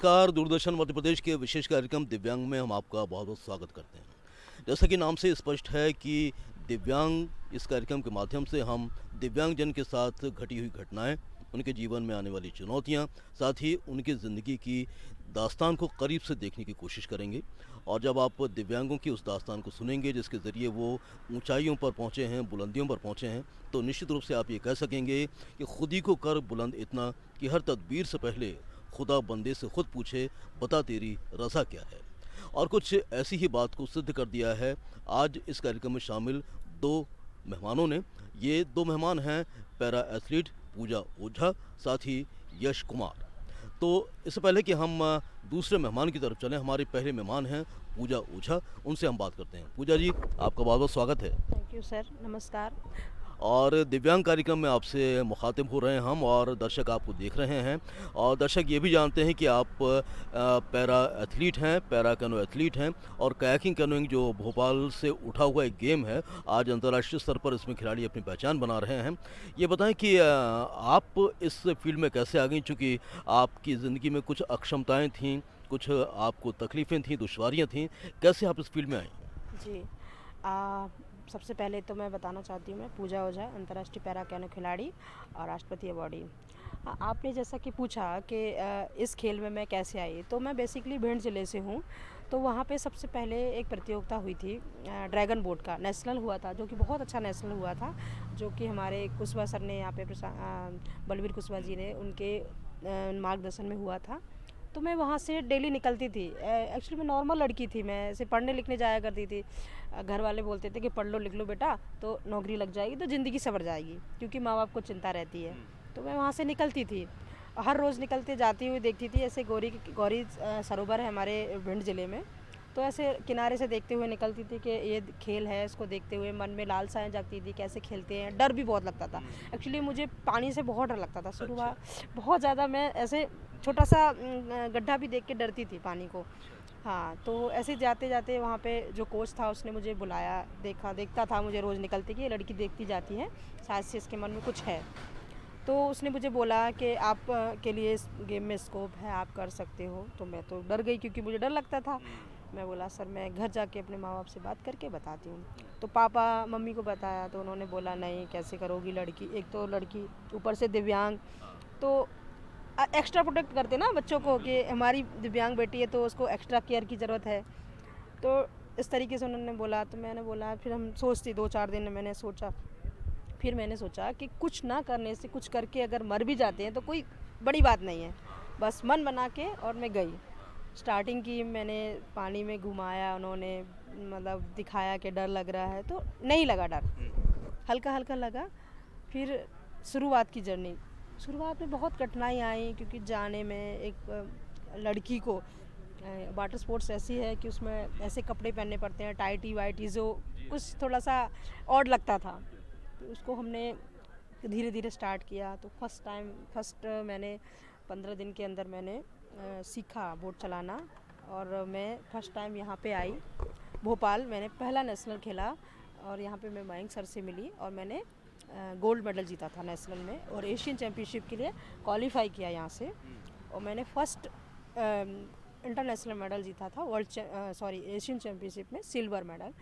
नमस्कार, दूरदर्शन मध्य प्रदेश के विशेष कार्यक्रम दिव्यांग में हम आपका बहुत बहुत स्वागत करते हैं। जैसा कि नाम से स्पष्ट है कि दिव्यांग इस कार्यक्रम के माध्यम से हम दिव्यांगजन के साथ घटी हुई घटनाएं, उनके जीवन में आने वाली चुनौतियां, साथ ही उनकी ज़िंदगी की दास्तान को करीब से देखने की कोशिश करेंगे। और जब आप दिव्यांगों की उस दास्तान को सुनेंगे जिसके ज़रिए वो ऊंचाइयों पर पहुंचे हैं, बुलंदियों पर पहुंचे हैं, तो निश्चित रूप से आप ये कह सकेंगे कि खुद ही को कर बुलंद इतना कि हर तदबीर से पहले खुदा बंदे से खुद पूछे, बता तेरी रज़ा क्या है। और कुछ ऐसी ही बात को सिद्ध कर दिया है आज इस कार्यक्रम में शामिल दो मेहमानों ने। ये दो मेहमान हैं पैरा एथलीट पूजा ओझा, साथ ही यश कुमार। तो इससे पहले कि हम दूसरे मेहमान की तरफ चलें, हमारे पहले मेहमान हैं पूजा ओझा, उनसे हम बात करते हैं। पूजा जी, आपका बहुत बहुत स्वागत है। थैंक यू सर, नमस्कार। और दिव्यांग कार्यक्रम में आपसे मुखातिब हो रहे हैं हम, और दर्शक आपको देख रहे हैं। और दर्शक ये भी जानते हैं कि आप पैरा एथलीट हैं, पैरा कैनो एथलीट हैं, और कयाकिंग कैनोइंग जो भोपाल से उठा हुआ एक गेम है, आज अंतर्राष्ट्रीय स्तर पर इसमें खिलाड़ी अपनी पहचान बना रहे हैं। ये बताएं कि आप इस फील्ड में कैसे आ गई, चूँकि आपकी ज़िंदगी में कुछ अक्षमताएँ थीं, कुछ आपको तकलीफ़ें थीं, दुश्वारियाँ थीं, कैसे आप इस फील्ड में आईं? जी। आ, सबसे पहले तो मैं बताना चाहती हूँ, मैं पूजा ओझा, अंतर्राष्ट्रीय पैरा कैनो खिलाड़ी और राष्ट्रपति अवॉर्डी। आपने जैसा कि पूछा कि इस खेल में मैं कैसे आई, तो मैं बेसिकली भिंड ज़िले से हूँ। तो वहाँ पे सबसे पहले एक प्रतियोगिता हुई थी, ड्रैगन बोट का नेशनल हुआ था, जो कि बहुत अच्छा नेशनल हुआ था, जो कि हमारे कुशवाहा सर ने यहाँ पे बलबीर कुशवाहा जी ने उनके मार्गदर्शन में हुआ था। तो मैं वहाँ से डेली निकलती थी। एक्चुअली मैं नॉर्मल लड़की थी, मैं ऐसे पढ़ने लिखने जाया करती थी। घर वाले बोलते थे कि पढ़ लो लिख लो बेटा, तो नौकरी लग जाएगी तो ज़िंदगी संवर जाएगी, क्योंकि माँ बाप को चिंता रहती है। तो मैं वहाँ से निकलती थी, हर रोज़ निकलते जाती हुई देखती थी। ऐसे गौरी सरोवर है हमारे भिंड ज़िले में, तो ऐसे किनारे से देखते हुए निकलती थी कि ये खेल है, इसको देखते हुए मन में लालसाएँ जागती थी, कैसे खेलते हैं। डर भी बहुत लगता था, एक्चुअली मुझे पानी से बहुत डर लगता था शुरुआत, बहुत ज़्यादा। मैं ऐसे छोटा सा गड्ढा भी देख के डरती थी पानी को। हाँ, तो ऐसे जाते जाते वहाँ पे जो कोच था उसने मुझे बुलाया, देखता था मुझे रोज़ निकलते कि ये लड़की देखती जाती है, शायद से इसके मन में कुछ है। तो उसने मुझे बोला कि आप के लिए इस गेम में स्कोप है, आप कर सकते हो। तो मैं तो डर गई, क्योंकि मुझे डर लगता था। मैं बोला सर मैं घर जाके अपने माँ बाप से बात करके बताती हूँ। तो पापा मम्मी को बताया, तो उन्होंने बोला नहीं कैसे करोगी, लड़की, एक तो लड़की ऊपर से दिव्यांग, तो एक्स्ट्रा प्रोटेक्ट करते ना बच्चों को कि हमारी दिव्यांग बेटी है तो उसको एक्स्ट्रा केयर की ज़रूरत है। तो इस तरीके से उन्होंने बोला। तो मैंने बोला, फिर हम सोचती 2-4 दिन मैंने सोचा। फिर मैंने सोचा कि कुछ ना करने से, कुछ करके अगर मर भी जाते हैं तो कोई बड़ी बात नहीं है। बस मन बना के और मैं गई। स्टार्टिंग की मैंने, पानी में घुमाया उन्होंने, मतलब दिखाया कि डर लग रहा है, तो नहीं लगा डर, हल्का हल्का लगा। फिर शुरुआत की जर्नी, शुरुआत में बहुत कठिनाई आई, क्योंकि जाने में एक लड़की को, वाटर स्पोर्ट्स ऐसी है कि उसमें ऐसे कपड़े पहनने पड़ते हैं टाइटी वाइटी, जो कुछ थोड़ा सा ऑड लगता था। तो उसको हमने धीरे धीरे स्टार्ट किया। तो फर्स्ट मैंने 15 दिन के अंदर मैंने सीखा बोट चलाना, और मैं फर्स्ट टाइम यहाँ पे आई भोपाल, मैंने पहला नेशनल खेला, और यहाँ पे मैं मयंक सर से मिली, और मैंने गोल्ड मेडल जीता था नेशनल में, और एशियन चैम्पियनशिप के लिए क्वालिफाई किया यहाँ से। और मैंने फर्स्ट इंटरनेशनल मेडल जीता था, एशियन चैम्पियनशिप में सिल्वर मेडल।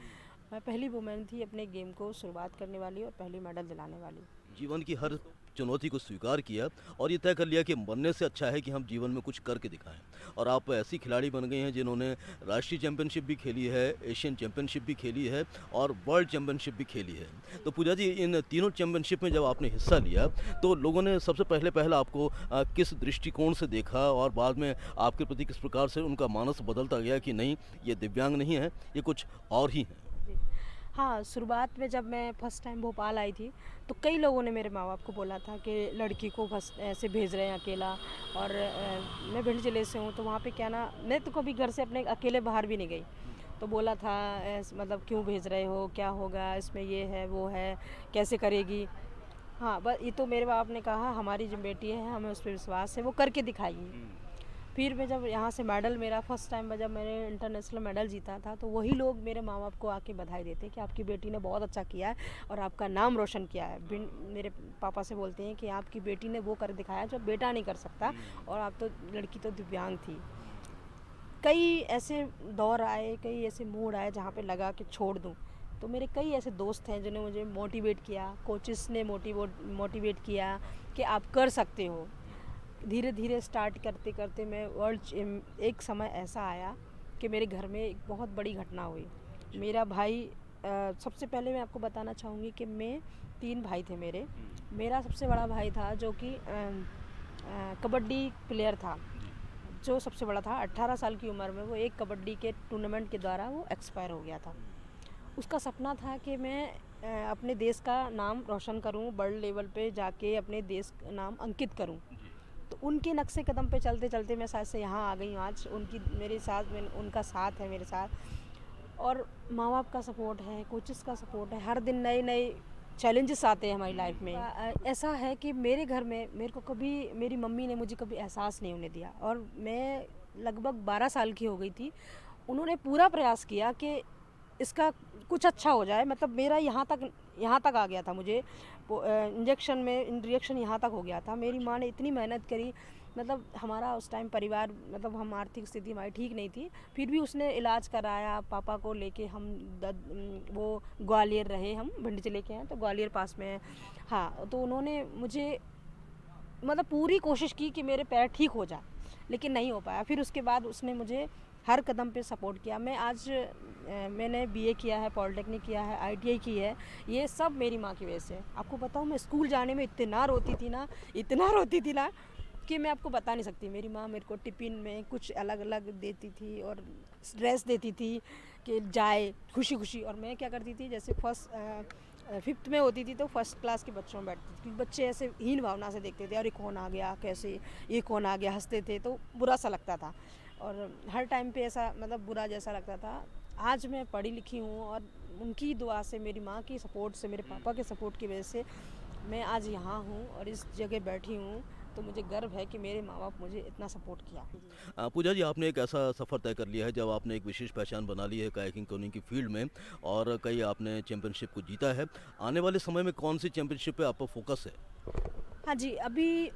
मैं पहली वुमेन थी अपने गेम को शुरुआत करने वाली और पहली मेडल दिलाने वाली। जीवन की हर चुनौती को स्वीकार किया और ये तय कर लिया कि मरने से अच्छा है कि हम जीवन में कुछ करके दिखाएं। और आप ऐसी खिलाड़ी बन गई हैं जिन्होंने राष्ट्रीय चैंपियनशिप भी खेली है, एशियन चैंपियनशिप भी खेली है और वर्ल्ड चैंपियनशिप भी खेली है। तो पूजा जी, इन तीनों चैंपियनशिप में जब आपने हिस्सा लिया तो लोगों ने सबसे पहला आपको किस दृष्टिकोण से देखा, और बाद में आपके प्रति किस प्रकार से उनका मानस बदलता गया कि नहीं, ये दिव्यांग नहीं है, ये कुछ और ही हैं? हाँ, शुरुआत में जब मैं फ़र्स्ट टाइम भोपाल आई थी, तो कई लोगों ने मेरे माँ बाप को बोला था कि लड़की को बस ऐसे भेज रहे हैं अकेला। और मैं भिंड ज़िले से हूँ, तो वहाँ पे क्या ना, मैं तो कभी घर से अपने अकेले बाहर भी नहीं गई। तो बोला था मतलब क्यों भेज रहे हो, क्या होगा इसमें, ये है वो है, कैसे करेगी। हाँ, बस ये तो मेरे बाप ने कहा हमारी जो बेटी है हमें उस पर विश्वास है, वो करके दिखाएगी। फिर मैं जब यहाँ से मेडल, मेरा फर्स्ट टाइम जब मैंने इंटरनेशनल मेडल जीता था, तो वही लोग मेरे माँ बाप को आके बधाई देते हैं कि आपकी बेटी ने बहुत अच्छा किया है और आपका नाम रोशन किया है। मेरे पापा से बोलते हैं कि आपकी बेटी ने वो कर दिखाया जो बेटा नहीं कर सकता, और आप तो लड़की तो दिव्यांग थी। कई ऐसे दौर आए, कई ऐसे मूड आए जहाँ पे लगा कि छोड़ दूँ, तो मेरे कई ऐसे दोस्त हैं जिन्होंने मुझे मोटिवेट किया, कोचेस ने मोटिवेट किया कि आप कर सकते हो। धीरे धीरे स्टार्ट करते करते मैं एक समय ऐसा आया कि मेरे घर में एक बहुत बड़ी घटना हुई। मेरा भाई, सबसे पहले मैं आपको बताना चाहूँगी कि मैं 3 भाई थे मेरे। मेरा सबसे बड़ा भाई था जो कि कबड्डी प्लेयर था, जो सबसे बड़ा था। 18 साल की उम्र में वो एक कबड्डी के टूर्नामेंट के द्वारा वो एक्सपायर हो गया था। उसका सपना था कि मैं अपने देश का नाम रोशन करूं, वर्ल्ड लेवल पे जाके अपने देश का नाम अंकित करूं। तो उनके नक्शे कदम पे चलते चलते मैं शायद से यहाँ आ गई हूँ आज। उनकी मेरे साथ में उनका साथ है मेरे साथ, और माँ बाप का सपोर्ट है, कोचेस का सपोर्ट है। हर दिन नए नए चैलेंजेस आते हैं हमारी लाइफ में। ऐसा है कि मेरे घर में मेरे को कभी, मेरी मम्मी ने मुझे कभी एहसास नहीं होने दिया, और मैं लगभग 12 साल की हो गई थी। उन्होंने पूरा प्रयास किया कि इसका कुछ अच्छा हो जाए। मतलब मेरा यहाँ तक आ गया था, मुझे इंजेक्शन यहाँ तक हो गया था। मेरी माँ ने इतनी मेहनत करी, मतलब हमारा उस टाइम परिवार, मतलब हम आर्थिक स्थिति हमारी ठीक नहीं थी, फिर भी उसने इलाज कराया। पापा को लेके हम वो ग्वालियर रहे, हम भिंड जिले के हैं तो ग्वालियर पास में है। हाँ, तो उन्होंने मुझे मतलब पूरी कोशिश की कि मेरे पैर ठीक हो जाए, लेकिन नहीं हो पाया। फिर उसके बाद उसने मुझे हर कदम पे सपोर्ट किया। मैं आज मैंने बीए किया है, पॉलिटेक्निक किया है, आईटीआई की है, ये सब मेरी माँ की वजह से। आपको बताऊँ, मैं स्कूल जाने में इतना रोती थी ना कि मैं आपको बता नहीं सकती। मेरी माँ मेरे को टिफ़िन में कुछ अलग अलग देती थी और ड्रेस देती थी कि जाए खुशी खुशी। और मैं क्या करती थी, जैसे फिफ्थ में होती थी तो फर्स्ट क्लास के बच्चों में बैठती थी, क्योंकि बच्चे ऐसे हीन भावना से देखते थे, अरे कौन आ गया, कैसे ये कौन आ गया, हंसते थे, तो बुरा सा लगता था। और हर टाइम पे ऐसा मतलब बुरा जैसा लगता था। आज मैं पढ़ी लिखी हूँ, और उनकी दुआ से, मेरी माँ की सपोर्ट से, मेरे पापा के सपोर्ट की वजह से मैं आज यहाँ हूँ और इस जगह बैठी हूँ। तो मुझे गर्व है कि मेरे माँ बाप मुझे इतना सपोर्ट किया। पूजा जी, आपने एक ऐसा सफ़र तय कर लिया है जब आपने एक विशेष पहचान बना ली है कायाकिंग कोनिंग की फील्ड में, और कई आपने चैंपियनशिप को जीता है। आने वाले समय में कौन सी चैंपियनशिप पे आपका फोकस है? हाँ जी, अभी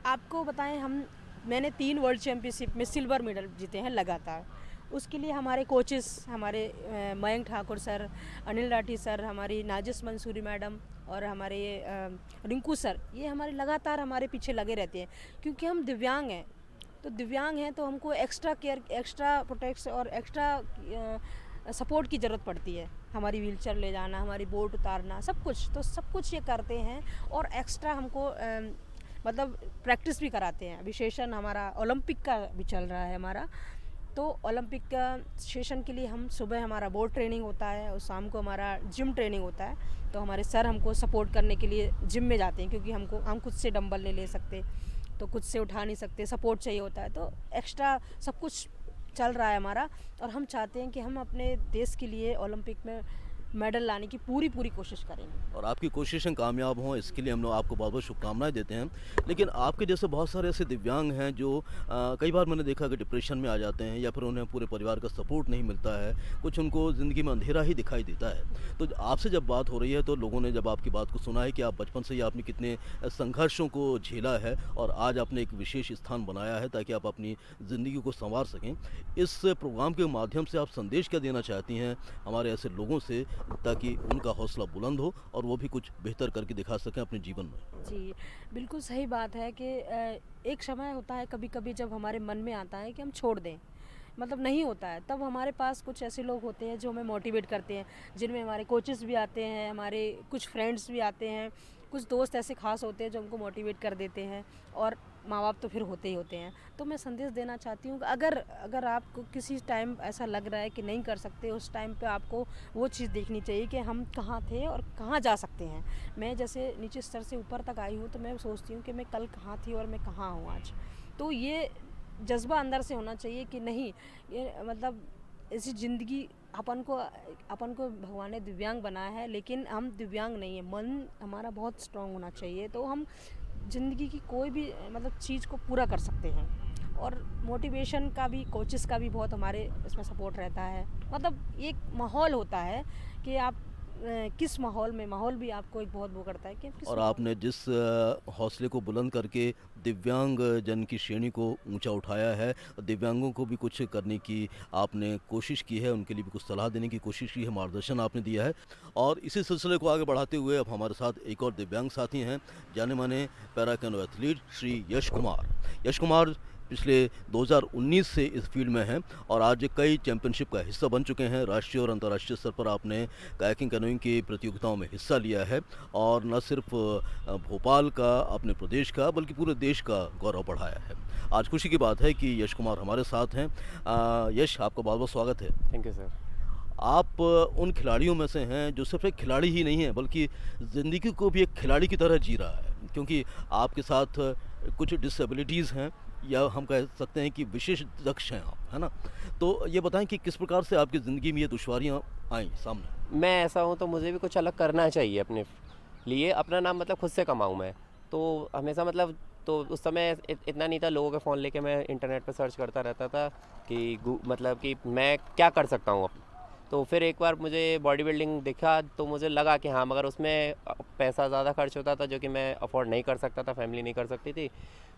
आपको बताएं, मैंने 3 वर्ल्ड चैम्पियनशिप में सिल्वर मेडल जीते हैं लगातार। उसके लिए हमारे कोचेस, हमारे मयंक ठाकुर सर, अनिल राठी सर, हमारी नाजिस मंसूरी मैडम और हमारे रिंकू सर, ये हमारे लगातार हमारे पीछे लगे रहते हैं, क्योंकि हम दिव्यांग हैं। तो दिव्यांग हैं तो हमको एक्स्ट्रा केयर, एक्स्ट्रा प्रोटेक्ट और एक्स्ट्रा सपोर्ट की ज़रूरत पड़ती है। हमारी व्हीलचेयर ले जाना, हमारी बोट उतारना, सब कुछ, तो सब कुछ ये करते हैं। और एक्स्ट्रा हमको मतलब प्रैक्टिस भी कराते हैं। अभी सेशन हमारा ओलंपिक का भी चल रहा है हमारा, तो ओलंपिक का सेशन के लिए हम सुबह हमारा बोट ट्रेनिंग होता है और शाम को हमारा जिम ट्रेनिंग होता है। तो हमारे सर हमको सपोर्ट करने के लिए जिम में जाते हैं, क्योंकि हम खुद से डंबल नहीं ले सकते, तो खुद से उठा नहीं सकते, सपोर्ट चाहिए होता है। तो एक्स्ट्रा सब कुछ चल रहा है हमारा, और हम चाहते हैं कि हम अपने देश के लिए ओलंपिक में मेडल लाने की पूरी कोशिश करेंगे। और आपकी कोशिशें कामयाब हों, इसके लिए हम लोग आपको बहुत-बहुत शुभकामनाएँ देते हैं। लेकिन आपके जैसे बहुत सारे ऐसे दिव्यांग हैं जो कई बार मैंने देखा कि डिप्रेशन में आ जाते हैं, या फिर उन्हें पूरे परिवार का सपोर्ट नहीं मिलता है, कुछ उनको ज़िंदगी में अंधेरा ही दिखाई देता है। तो आपसे जब बात हो रही है, तो लोगों ने जब आपकी बात को सुना है कि आप बचपन से ही आपने कितने संघर्षों को झेला है, और आज आपने एक विशेष स्थान बनाया है ताकि आप अपनी ज़िंदगी को सँवार सकें। इस प्रोग्राम के माध्यम से आप संदेश क्या देना चाहती हैं हमारे ऐसे लोगों से, ताकि उनका हौसला बुलंद हो और वो भी कुछ बेहतर करके दिखा सकें अपने जीवन में? जी, बिल्कुल सही बात है कि एक समय होता है कभी-कभी जब हमारे मन में आता है कि हम छोड़ दें, मतलब नहीं होता है, तब हमारे पास कुछ ऐसे लोग होते हैं जो हमें मोटिवेट करते हैं, जिनमें हमारे कोचेस भी आते हैं, हमारे कुछ फ्रेंड्स भी आते हैं, कुछ दोस्त ऐसे खास होते हैं जो हमको मोटिवेट कर देते हैं, और माँ बाप तो फिर होते ही होते हैं। तो मैं संदेश देना चाहती हूँ कि अगर आपको किसी टाइम ऐसा लग रहा है कि नहीं कर सकते, उस टाइम पे आपको वो चीज़ देखनी चाहिए कि हम कहाँ थे और कहाँ जा सकते हैं। मैं जैसे नीचे स्तर से ऊपर तक आई हूँ, तो मैं सोचती हूँ कि मैं कल कहाँ थी और मैं कहाँ हूँ आज। तो ये जज्बा अंदर से होना चाहिए कि नहीं, ये मतलब ऐसी ज़िंदगी, अपन को भगवान ने दिव्यांग बनाया है, लेकिन हम दिव्यांग नहीं है। मन हमारा बहुत स्ट्रांग होना चाहिए, तो हम ज़िंदगी की कोई भी मतलब चीज़ को पूरा कर सकते हैं। और मोटिवेशन का भी, कोचेस का भी बहुत हमारे इसमें सपोर्ट रहता है। मतलब एक माहौल होता है कि आप किस माहौल में, माहौल भी आपको एक बहुत वो करता है कि आप किस और माहौल में। आपने जिस हौसले को बुलंद करके दिव्यांग जन की श्रेणी को ऊंचा उठाया है, दिव्यांगों को भी कुछ करने की आपने कोशिश की है, उनके लिए भी कुछ सलाह देने की कोशिश की है, मार्गदर्शन आपने दिया है। और इसी सिलसिले को आगे बढ़ाते हुए अब हमारे साथ एक और दिव्यांग साथी हैं, जाने माने para canoe athlete Shri Yash Kumar. Yash Kumar पिछले 2019 से इस फील्ड में हैं और आज कई चैंपियनशिप का हिस्सा बन चुके हैं। राष्ट्रीय और अंतर्राष्ट्रीय स्तर पर आपने कायाकिंग कैनोइंग की प्रतियोगिताओं में हिस्सा लिया है और न सिर्फ भोपाल का, अपने प्रदेश का, बल्कि पूरे देश का गौरव बढ़ाया है। आज खुशी की बात है कि यश कुमार हमारे साथ हैं। यश, आपका बहुत बहुत स्वागत है। Thank you sir. आप उन खिलाड़ियों में से हैं जो सिर्फ एक खिलाड़ी ही नहीं है, बल्कि ज़िंदगी को भी एक खिलाड़ी की तरह जी रहा है, क्योंकि आपके साथ कुछ डिसेबिलिटीज़ हैं या हम कह सकते हैं कि विशेष दक्ष हैं आप, है ना? तो ये बताएं कि किस प्रकार से आपकी ज़िंदगी में ये दुश्वारियाँ आई सामने? मैं ऐसा हूँ तो मुझे भी कुछ अलग करना चाहिए अपने लिए, अपना नाम मतलब खुद से कमाऊँ मैं। तो हमेशा मतलब तो उस समय इतना नहीं था, लोगों के फ़ोन लेके मैं इंटरनेट पे सर्च करता रहता था कि मतलब कि मैं क्या कर सकता हूँ अब। तो फिर एक बार मुझे बॉडी बिल्डिंग दिखा तो मुझे लगा कि हाँ, मगर उसमें पैसा ज़्यादा खर्च होता था जो कि मैं अफोर्ड नहीं कर सकता था, फैमिली नहीं कर सकती थी।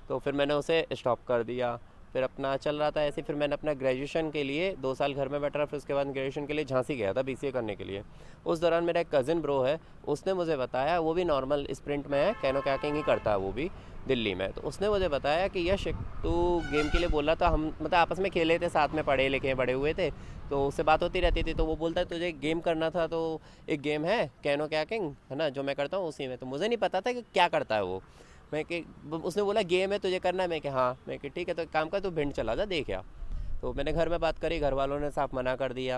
तो फिर मैंने उसे स्टॉप कर दिया। फिर अपना चल रहा था ऐसे। फिर मैंने अपना ग्रेजुएशन के लिए 2 साल घर में बैठा रहा। फिर उसके बाद ग्रेजुएशन के लिए झांसी गया था बीसीए करने के लिए। उस दौरान मेरा एक कज़िन ब्रो है, उसने मुझे बताया, वो भी नॉर्मल स्प्रिंट में है, कैनो कैकिंग ही करता है वो भी दिल्ली में। तो उसने मुझे बताया कि यश, तू गेम के लिए बोल रहा था, हम मतलब आपस में खेले थे, साथ में पढ़े लिखे बड़े हुए थे, तो उससे बात होती रहती थी। तो वो बोलता है तुझे गेम करना था, तो एक गेम है कैनो कैकिंग, है ना, जो मैं करता हूँ उसी में। तो मुझे नहीं पता था कि क्या करता है वो। मैं कि उसने बोला गेम है, तुझे करना है। मैं कि हाँ। मैं कि ठीक है, तो एक काम कर, तू भिंड चला जा, देख आ। तो मैंने घर में बात करी, घर वालों ने साफ मना कर दिया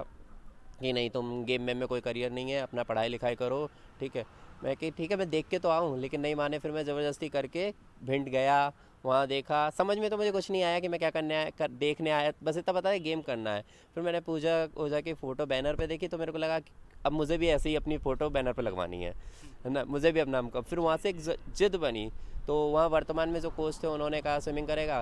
कि नहीं, तुम गेम में कोई करियर नहीं है, अपना पढ़ाई लिखाई करो, ठीक है। मैं कि ठीक है, मैं देख के तो आऊँ, लेकिन नहीं माने। फिर मैं ज़बरदस्ती करके भिंड गया, वहाँ देखा। समझ में तो मुझे कुछ नहीं आया कि मैं क्या करने आया, देखने आया, बस इतना पता है गेम करना है। फिर मैंने पूजा ओझा की फ़ोटो बैनर पे देखी, तो मेरे को लगा कि अब मुझे भी ऐसे ही अपनी फ़ोटो बैनर पे लगवानी है ना, मुझे भी अपना नाम का। फिर वहाँ से एक जिद बनी। तो वहाँ वर्तमान में जो कोच थे, उन्होंने कहा स्विमिंग करेगा?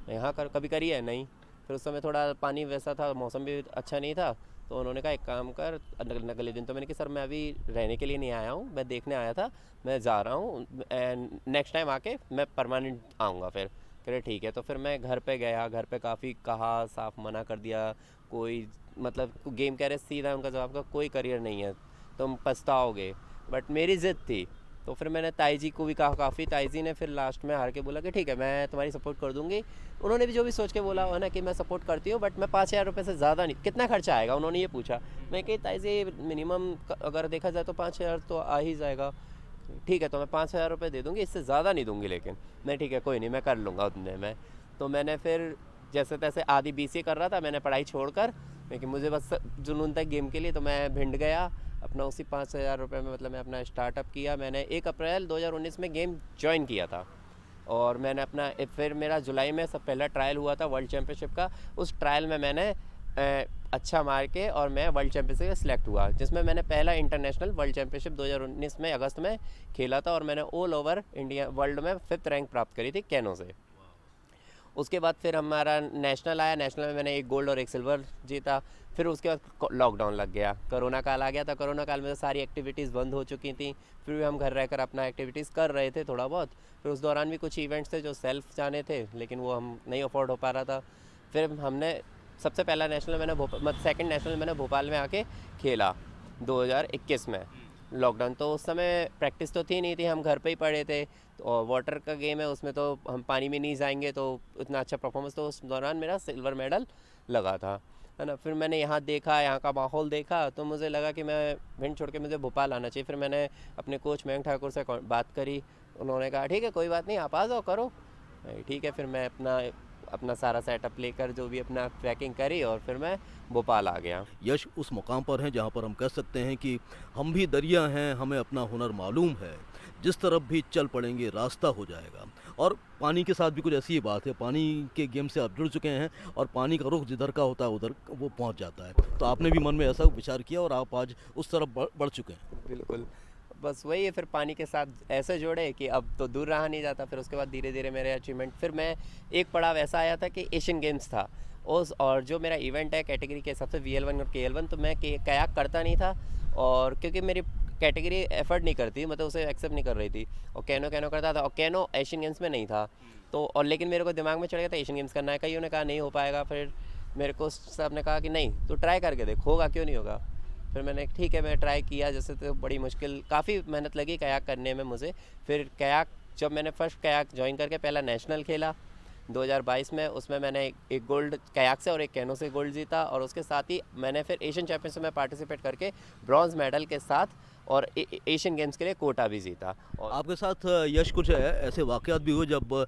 यहाँ कर, कभी करी है? नहीं। फिर उस समय थोड़ा पानी वैसा था, मौसम भी अच्छा नहीं था। तो उन्होंने कहा एक काम कर, अगले दिन। तो मैंने कहा सर, मैं अभी रहने के लिए नहीं आया हूँ, मैं देखने आया था, मैं जा रहा हूँ, एंड नेक्स्ट टाइम आके मैं परमानेंट आऊँगा। फिर कह रहे ठीक है। तो फिर मैं घर पे गया, घर पे काफ़ी कहा, साफ मना कर दिया। कोई मतलब गेम कह रहे, सीधा उनका जवाब का, कोई करियर नहीं है, तुम पछताओगे। बट मेरी ज़िद थी। तो फिर मैंने ताई जी को भी कहा काफ़ी, ताई जी ने फिर लास्ट में हार के बोला कि ठीक है, मैं तुम्हारी सपोर्ट कर दूंगी। उन्होंने भी जो भी सोच के बोला है ना कि मैं सपोर्ट करती हूँ, बट मैं 5,000 रुपये से ज़्यादा नहीं। कितना खर्चा आएगा, उन्होंने ये पूछा। मैं कही ताई जी, मिनिमम अगर देखा जाए तो 5,000 तो आ ही जाएगा। ठीक है, तो मैं 5,000 रुपये दे दूँगी, इससे ज़्यादा नहीं दूँगी। लेकिन मैं ठीक है, कोई नहीं, मैं कर लूँगा उतने में। तो मैंने फिर जैसे तैसे आधी बीसीए कर रहा था, मैंने पढ़ाई छोड़कर, लेकिन मुझे बस जुनून था गेम के लिए। तो मैं भिंड गया, अपना उसी 5,000 रुपये में मतलब मैं अपना स्टार्टअप किया। मैंने 1 अप्रैल 2019 में गेम ज्वाइन किया था। और मैंने अपना फिर मेरा जुलाई में सब पहला ट्रायल हुआ था वर्ल्ड चैम्पियनशिप का। उस ट्रायल में मैंने अच्छा मार के और मैं वर्ल्ड चैम्पियनशिप में सेलेक्ट हुआ, जिसमें मैंने पहला इंटरनेशनल वर्ल्ड चैम्पियनशिप 2019 में अगस्त में खेला था। और मैंने ऑल ओवर इंडिया वर्ल्ड में 5th रैंक प्राप्त करी थी कैनो से। उसके बाद फिर हमारा नेशनल आया, नेशनल में मैंने 1 गोल्ड और 1 सिल्वर जीता। फिर उसके बाद लॉकडाउन लग गया, कोरोना काल आ गया था। कोरोना काल में तो सारी एक्टिविटीज़ बंद हो चुकी थी, फिर भी हम घर रहकर अपना एक्टिविटीज़ कर रहे थे थोड़ा बहुत। फिर उस दौरान भी कुछ इवेंट्स थे जो सेल्फ जाने थे, लेकिन वो हम नहीं अफोर्ड हो पा रहा था। फिर हमने सबसे पहला नेशनल मैंने मतलब सेकेंड नेशनल मैंने भोपाल में आके खेला 2021 में, लॉकडाउन। तो उस समय प्रैक्टिस तो थी नहीं थी, हम घर पे ही पड़े थे। और वाटर का गेम है, उसमें तो हम पानी में नहीं जाएंगे, तो इतना अच्छा परफॉर्मेंस। तो उस दौरान मेरा सिल्वर मेडल लगा था, है ना। फिर मैंने यहाँ देखा, यहाँ का माहौल देखा, तो मुझे लगा कि मैं भिंड छोड़ के मुझे भोपाल आना चाहिए। फिर मैंने अपने कोच मयंक ठाकुर से बात करी, उन्होंने कहा ठीक है, कोई बात नहीं, आप आ जाओ, करो। ठीक है। फिर मैं अपना सारा सेटअप लेकर जो भी अपना ट्रैकिंग करी, और फिर मैं भोपाल आ गया। यश उस मुकाम पर हैं जहाँ पर हम कह सकते हैं कि हम भी दरिया हैं, हमें अपना हुनर मालूम है, जिस तरफ भी चल पड़ेंगे रास्ता हो जाएगा। और पानी के साथ भी कुछ ऐसी ही बात है, पानी के गेम से आप जुड़ चुके हैं और पानी का रुख जिधर का होता है उधर वो पहुंच जाता है। तो आपने भी मन में ऐसा विचार किया और आप आज उस तरफ बढ़ चुके हैं। बिल्कुल। बस वही है, फिर पानी के साथ ऐसे जोड़े कि अब तो दूर रहा नहीं जाता। फिर उसके बाद धीरे धीरे मेरे अचीवमेंट, फिर मैं एक पड़ाव ऐसा आया था कि एशियन गेम्स था उस, और जो मेरा इवेंट है कैटेगरी के हिसाब से VL1 और KL1, तो मैं कयाक करता नहीं था, और क्योंकि मेरी कैटेगरी एफर्ट नहीं करती, मतलब उसे एक्सेप्ट नहीं कर रही थी, और कैनो कैनो करता था, और कैनो एशियन गेम्स में नहीं था। तो और लेकिन मेरे को दिमाग में चढ़ गया था एशियन गेम्स करना है, कईयों ने कहा नहीं हो पाएगा, फिर मेरे को साहब ने कहा कि नहीं तो ट्राई करके देख, होगा क्यों नहीं होगा। फिर मैंने ठीक है, मैं ट्राई किया, जैसे तो बड़ी मुश्किल, काफ़ी मेहनत लगी कयाक करने में मुझे। फिर कयाक जब मैंने फर्स्ट कयाक ज्वाइन करके पहला नेशनल खेला 2022 में, उसमें मैंने एक गोल्ड कयाक से और एक कैनो से गोल्ड जीता, और उसके साथ ही मैंने फिर एशियन चैम्पियनशिप में पार्टिसिपेट करके ब्रॉन्ज मेडल के साथ और एशियन गेम्स के लिए कोटा भी जीता। और आपके साथ यश कुछ ऐसे वाक़यात भी हुए जब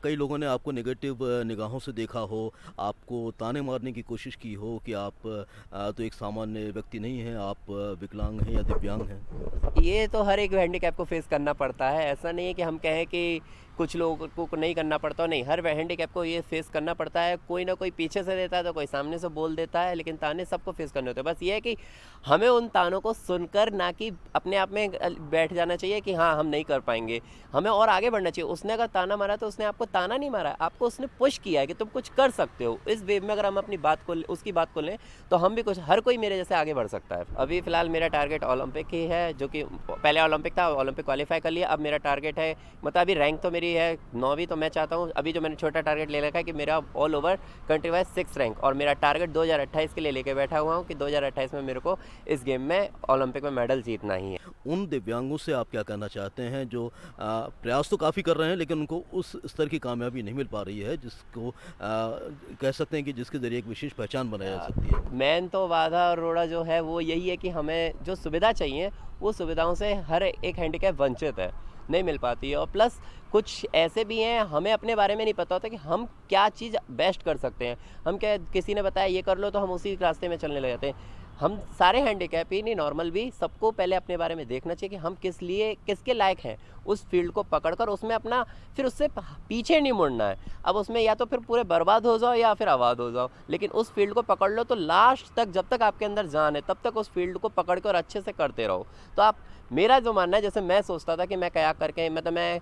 कई लोगों ने आपको नेगेटिव निगाहों से देखा हो, आपको ताने मारने की कोशिश की हो कि आप तो एक सामान्य व्यक्ति नहीं हैं, आप विकलांग हैं या दिव्यांग हैं? ये तो हर एक हैंडीकैप को फेस करना पड़ता है, ऐसा नहीं है कि हम कहें कि कुछ लोगों को नहीं करना पड़ता, नहीं, हर हैंडीकैप को ये फेस करना पड़ता है। कोई ना कोई पीछे से देता है तो कोई सामने से बोल देता है, लेकिन ताने सबको फेस करने होते हैं। बस ये है कि हमें उन तानों को सुनकर, ना कि अपने आप में बैठ जाना चाहिए कि हाँ हम नहीं कर पाएंगे, हमें और आगे बढ़ना चाहिए। उसने अगर ताना मारा तो उसने आपको ताना नहीं मारा, आपको उसने पुश किया है कि तुम कुछ कर सकते हो। इस वे में अगर हम अपनी बात को, उसकी बात को लें, तो हम भी कुछ, हर कोई मेरे जैसे आगे बढ़ सकता है। अभी फ़िलहाल मेरा टारगेट ओलंपिक ही है, जो कि पहले ओलंपिक था, ओलंपिक क्वालिफाई कर लिया। अब मेरा टारगेट है, मतलब अभी रैंक तो मेरी है 9वीं, तो मैं चाहता हूँ, अभी जो मैंने छोटा टारगेट ले रखा है कि मेरा all over country wise 6 rank, और मेरा टारगेट 2028 के लिए लेके बैठा हुआ हूँ कि 2028 में मेरे को इस गेम में ओलंपिक में मेडल जीतना ही है। उन दिव्यांगों से आप क्या कहना चाहते हैं जो प्रयास तो काफ़ी कर रहे हैं लेकिन उनको उस स्तर की कामयाबी नहीं मिल पा रही है जिसको कह सकते हैं कि जिसके ज़रिए एक विशेष पहचान बनाई जा सकती है? मेन तो बाधा और रोड़ा जो है वो यही है कि हमें जो सुविधा चाहिए वो सुविधाओं से हर एक हैंडीकैप वंचित है, नहीं मिल पाती है। और प्लस कुछ ऐसे भी हैं, हमें अपने बारे में नहीं पता होता कि हम क्या चीज़ बेस्ट कर सकते हैं। हम क्या, किसी ने बताया ये कर लो तो हम उसी रास्ते में चलने लग जाते हैं। हम सारे हैंडीकैप ही नहीं, नॉर्मल भी, सबको पहले अपने बारे में देखना चाहिए कि हम किस लिए, किसके लायक हैं, उस फील्ड को पकड़कर उसमें अपना, फिर उससे पीछे नहीं मुड़ना है। अब उसमें या तो फिर पूरे बर्बाद हो जाओ या फिर आबाद हो जाओ, लेकिन उस फील्ड को पकड़ लो तो लास्ट तक, जब तक आपके अंदर जान है तब तक उस फील्ड को पकड़ कर अच्छे से करते रहो। तो आप, मेरा जो मानना है, जैसे मैं सोचता था कि मैं कयाक करके, मतलब मैं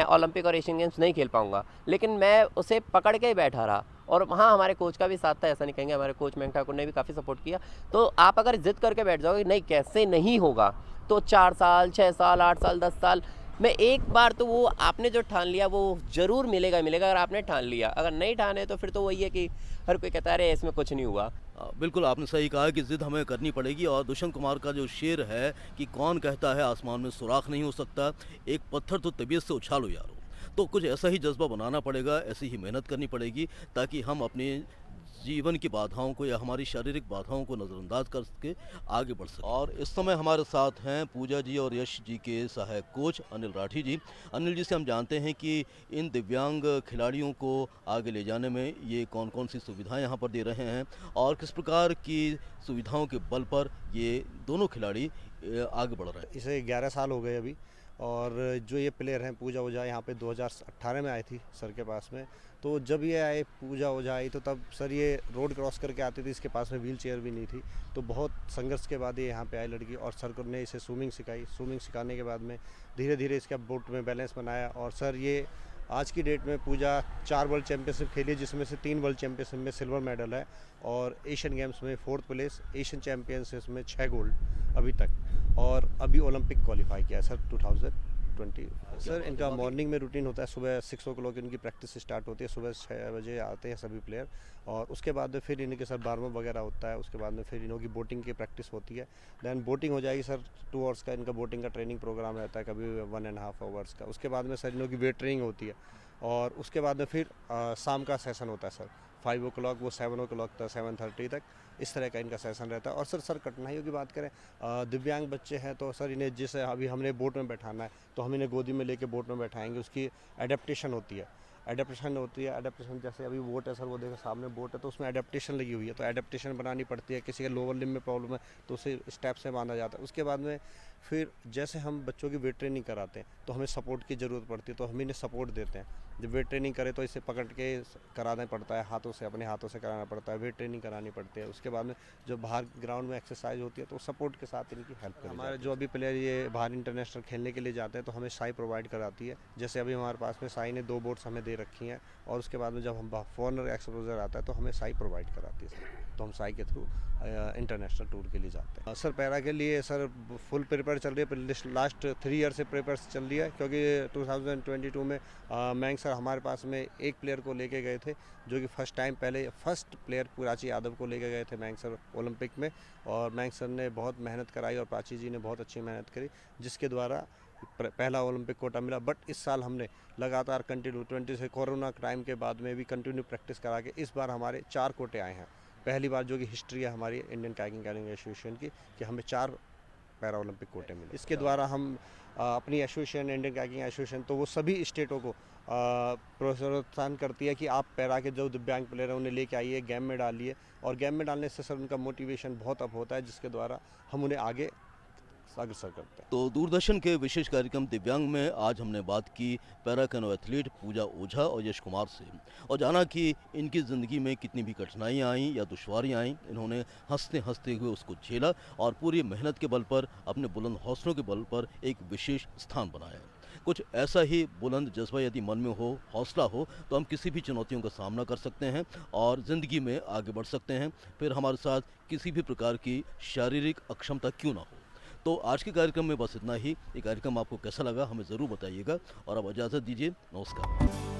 ओलंपिक और एशियन गेम्स नहीं खेल पाऊंगा, लेकिन मैं उसे पकड़ के ही बैठा रहा। और हाँ, हमारे कोच का भी साथ था, ऐसा नहीं कहेंगे, हमारे कोच मयंक ठाकुर ने भी काफ़ी सपोर्ट किया। तो आप अगर जिद करके बैठ जाओगे नहीं कैसे नहीं होगा, तो 4 साल 6 साल 8 साल 10 साल में एक बार तो वो आपने जो ठान लिया वो ज़रूर मिलेगा ही मिलेगा, अगर आपने ठान लिया। अगर नहीं ठाने तो फिर तो वही है कि हर कोई कहता है अरे इसमें कुछ नहीं हुआ। बिल्कुल आपने सही कहा कि ज़िद हमें करनी पड़ेगी और दुष्यंत कुमार का जो शेर है कि कौन कहता है आसमान में सुराख नहीं हो सकता, एक पत्थर तो तबीयत से उछालो यारो। तो कुछ ऐसा ही जज्बा बनाना पड़ेगा, ऐसी ही मेहनत करनी पड़ेगी ताकि हम अपने जीवन की बाधाओं को या हमारी शारीरिक बाधाओं को नज़रअंदाज करके आगे बढ़ सकें। और इस समय हमारे साथ हैं पूजा जी और यश जी के सहायक कोच अनिल राठी जी। अनिल जी से हम जानते हैं कि इन दिव्यांग खिलाड़ियों को आगे ले जाने में ये कौन कौन सी सुविधाएं यहाँ पर दे रहे हैं और किस प्रकार की सुविधाओं के बल पर ये दोनों खिलाड़ी आगे बढ़ रहे हैं। इसे 11 साल हो गए अभी। और जो ये प्लेयर हैं पूजा ओझा यहाँ पे 2018 में आई थी सर के पास में। तो जब ये आए पूजा ओझा आई तो तब सर ये रोड क्रॉस करके आती थी, इसके पास में व्हील चेयर भी नहीं थी। तो बहुत संघर्ष के बाद ये यहाँ पे आई लड़की और सर को ने इसे स्विमिंग सिखाई। स्विमिंग सिखाने के बाद में धीरे धीरे इसका बोट में बैलेंस बनाया। और सर ये आज की डेट में पूजा 4 वर्ल्ड चैम्पियनशिप खेली, जिसमें से 3 वर्ल्ड चैम्पियनशिप में सिल्वर मेडल है और एशियन गेम्स में 4th प्लेस, एशियन चैम्पियनशिप में 6 गोल्ड अभी तक, और अभी ओलंपिक क्वालिफाई किया है सर 2020। सर इनका मॉर्निंग में रूटीन होता है, सुबह 6 o'clock इनकी प्रैक्टिस स्टार्ट होती है, सुबह 6 बजे आते हैं सभी प्लेयर। और उसके बाद में फिर इनके सर बारहवां वगैरह होता है। उसके बाद में फिर इनकी बोटिंग की प्रैक्टिस होती है। दैन बोटिंग हो जाएगी सर 2 आवर्स का इनका बोटिंग का ट्रेनिंग प्रोग्राम रहता है, कभी 1.5 आवर्स का। उसके बाद में सर इनकी वेट ट्रेनिंग होती है और उसके बाद में फिर शाम का सेशन होता है सर 5 o'clock, वो 7 o'clock तक, 7:30 तक, इस तरह का इनका सेशन रहता है। और सर कठिनाइयों की बात करें, दिव्यांग बच्चे हैं तो सर इन्हें जैसे अभी हमने बोट में बैठाना है तो हम इन्हें गोदी में लेके बोट में बैठाएंगे, उसकी एडेप्टेशन होती है। एडेप्टेशन जैसे अभी बोट है सर, वो देखो सामने बोट है तो उसमें एडेप्टेशन लगी हुई है, तो एडेप्टेशन बनानी पड़ती है। किसी के लोअर लिम्ब में प्रॉब्लम है तो उसे स्टेप से बांधा जाता है। उसके बाद में फिर जैसे हम बच्चों की वेट ट्रेनिंग कराते हैं तो हमें सपोर्ट की ज़रूरत पड़ती है, तो हम इन्हें सपोर्ट देते हैं। जब वेट ट्रेनिंग करें तो इसे पकड़ के कराना पड़ता है, हाथों से, अपने हाथों से कराना पड़ता है, वेट ट्रेनिंग करानी पड़ती है। उसके बाद में जो बाहर ग्राउंड में एक्सरसाइज होती है तो सपोर्ट के साथ इनकी हेल्प करी हमारे जो अभी प्लेयर ये बाहर इंटरनेशनल खेलने के लिए जाते हैं तो हमें साई प्रोवाइड कराती है। जैसे अभी हमारे पास में साई ने 2 बोट्स हमें दे रखी हैं, और उसके बाद में जब हम फॉरनर एक्सपोजर आता है तो हमें साई प्रोवाइड कराती है सर। तो हम साई के थ्रू इंटरनेशनल टूर के लिए जाते हैं। सर पैरा के लिए सर फुल प्रिपेयर चल रही है, लास्ट 3 ईयर से प्रिपेयर चल रही है, क्योंकि 2022 में मैंग सर हमारे पास में एक प्लेयर को लेके गए थे, जो कि फर्स्ट प्लेयर प्राची यादव को लेके गए थे मैंग सर ओलंपिक में। और मैंग सर ने बहुत मेहनत कराई और प्राची जी ने बहुत अच्छी मेहनत करी, जिसके द्वारा पहला ओलंपिक कोटा मिला। बट इस साल हमने लगातार कंटिन्यू 20 से कोरोना टाइम के बाद में भी कंटिन्यू प्रैक्टिस करा के इस बार हमारे 4 कोटे आए हैं। पहली बार जो कि हिस्ट्री है हमारी इंडियन काइकिंग कैलिंग एसोसिएशन की, कि हमें 4 पैरा ओलंपिक कोटे मिले। इसके द्वारा हम अपनी एसोसिएशन, इंडियन काइकिंग एसोसिएशन, तो वो सभी स्टेटों को प्रोत्साहन करती है कि आप पैरा के जो दिव्यांग प्लेयर हैं उन्हें लेके आइए, गेम में डालिए। और गेम में डालने से सर उनका मोटिवेशन बहुत अप होता है, जिसके द्वारा हम उन्हें आगे अग्रसर करते हैं। तो दूरदर्शन के विशेष कार्यक्रम दिव्यांग में आज हमने बात की पैरा कैनो एथलीट पूजा ओझा और यश कुमार से, और जाना कि इनकी ज़िंदगी में कितनी भी कठिनाइयाँ आईं या दुश्वारियाँ आईं, इन्होंने हंसते हंसते हुए उसको झेला और पूरी मेहनत के बल पर, अपने बुलंद हौसलों के बल पर एक विशेष स्थान बनाया। कुछ ऐसा ही बुलंद जज्बा यदि मन में हो, हौसला हो, तो हम किसी भी चुनौतियों का सामना कर सकते हैं और ज़िंदगी में आगे बढ़ सकते हैं, फिर हमारे साथ किसी भी प्रकार की शारीरिक अक्षमता क्यों ना हो। तो आज के कार्यक्रम में बस इतना ही। ये कार्यक्रम आपको कैसा लगा हमें ज़रूर बताइएगा, और अब इजाज़त दीजिए। नमस्कार।